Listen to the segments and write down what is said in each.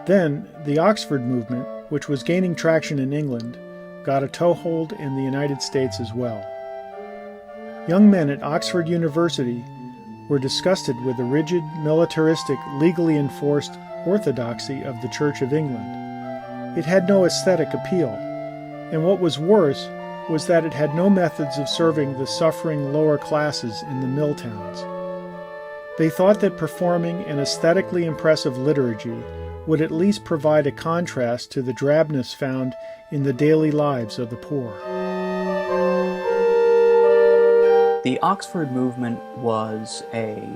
Then, the Oxford movement, which was gaining traction in England, got a toehold in the United States as well. Young men at Oxford University were disgusted with the rigid, militaristic, legally enforced orthodoxy of the Church of England. It had no aesthetic appeal, and what was worse was that it had no methods of serving the suffering lower classes in the mill towns. They thought that performing an aesthetically impressive liturgy would at least provide a contrast to the drabness found in the daily lives of the poor. The Oxford movement was a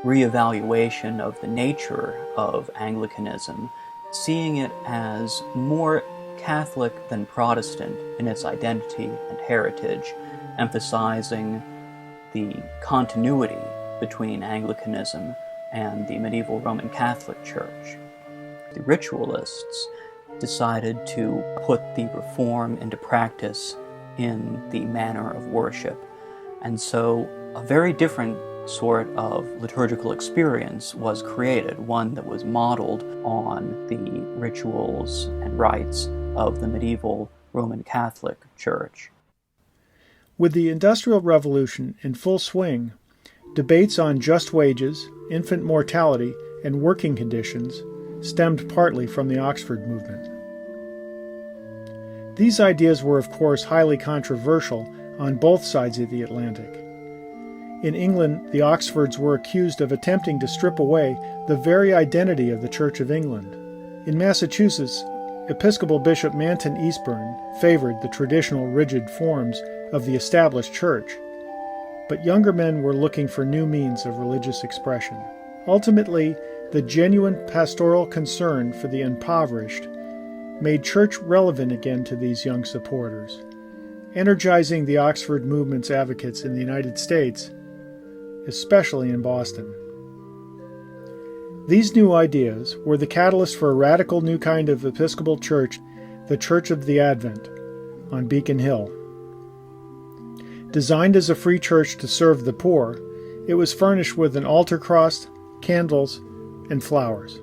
reevaluation of the nature of Anglicanism, seeing it as more Catholic than Protestant in its identity and heritage, emphasizing the continuity between Anglicanism and the medieval Roman Catholic Church. The ritualists decided to put the reform into practice in the manner of worship, and so a very different sort of liturgical experience was created, one that was modeled on the rituals and rites of the medieval Roman Catholic Church. With the Industrial Revolution in full swing, debates on just wages, infant mortality, and working conditions stemmed partly from the Oxford movement. These ideas were, of course, highly controversial on both sides of the Atlantic. In England, the Oxfords were accused of attempting to strip away the very identity of the Church of England. In Massachusetts, Episcopal Bishop Manton Eastburn favored the traditional rigid forms of the established church, but younger men were looking for new means of religious expression. Ultimately, the genuine pastoral concern for the impoverished made church relevant again to these young supporters, energizing the Oxford movement's advocates in the United States, especially in Boston. These new ideas were the catalyst for a radical new kind of Episcopal church, the Church of the Advent, on Beacon Hill. Designed as a free church to serve the poor, it was furnished with an altar cross, candles, and flowers.